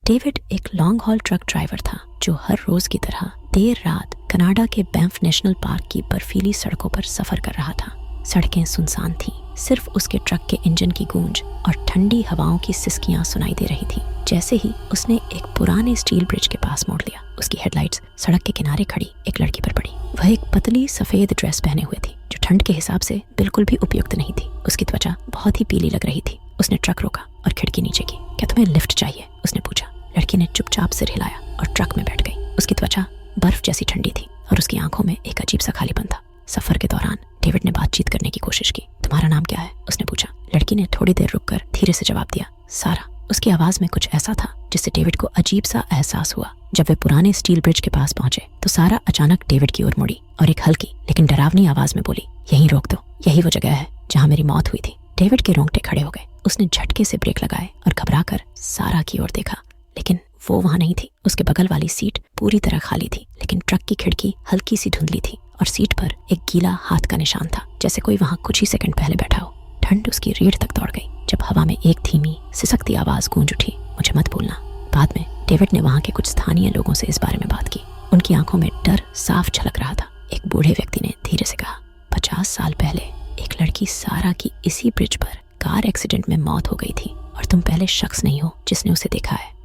David एक long haul truck driver था जो हर रोज की तरह देर रात कनाडा के बैंफ नेशनल पार्क की बर्फीली सड़कों पर सफर कर रहा था। सड़कें सुनसान थीं, सिर्फ उसके ट्रक के इंजन की गूंज और ठंडी हवाओं की सिसकियां सुनाई दे रही थीं। जैसे ही उसने एक पुराने स्टील ब्रिज के पास मोड़ लिया, उसकी हेडलाइट्स सड़क के किनारे खड़ी एक लड़की पर पड़ी। वह एक पतली सफेद ड्रेस पहने हुए थी जो ठंड के हिसाब से बिल्कुल भी उपयुक्त नहीं थी। उसकी त्वचा बहुत ही पीली लग रही थी। उसने ट्रक रोका और खिड़की नीचे की। क्या तुम्हें लिफ्ट चाहिए? उसने पूछा। लड़की ने चुपचाप सिर हिलाया और ट्रक में बैठ गई। उसकी त्वचा बर्फ जैसी ठंडी थी और उसकी आंखों में एक अजीब सा खालीपन था। सफर के दौरान डेविड ने बातचीत करने की कोशिश की। तुम्हारा नाम क्या है? उसने पूछा। लड़की ने थोड़ी देर रुककर धीरे से जवाब दिया, सारा। उसकी आवाज में कुछ ऐसा था जिससे डेविड को अजीब सा एहसास हुआ। जब वे पुराने स्टील ब्रिज के पास पहुंचे तो सारा अचानक डेविड की ओर मुड़ी और एक हल्की लेकिन डरावनी आवाज में बोली, यहीं रोक दो, यही वो जगह है जहाँ मेरी मौत हुई थी। डेविड के रोंगटे खड़े हो गए। उसने झटके से ब्रेक लगाए और घबराकर सारा की ओर देखा, लेकिन वो वहां नहीं थी। उसके बगल वाली सीट पूरी तरह खाली थी, लेकिन ट्रक की खिड़की हल्की सी धुंधली थी और सीट पर एक गीला हाथ का निशान था, जैसे कोई वहां कुछ ही सेकंड पहले बैठा हो। ठंड उसकी रीढ़ तक दौड़ गई जब हवा में एक धीमी सिसकती आवाज गूंज उठी, मुझे मत भूलना। बाद में डेविड ने वहां के कुछ स्थानीय लोगों से इस बारे में बात की। उनकी आंखों में डर साफ झलक रहा था। एक बूढ़े व्यक्ति ने धीरे से कहा, 50 साल पहले एक लड़की सारा की इसी ब्रिज पर कार एक्सीडेंट में मौत हो गई थी और तुम पहले शख्स नहीं हो जिसने उसे देखा है।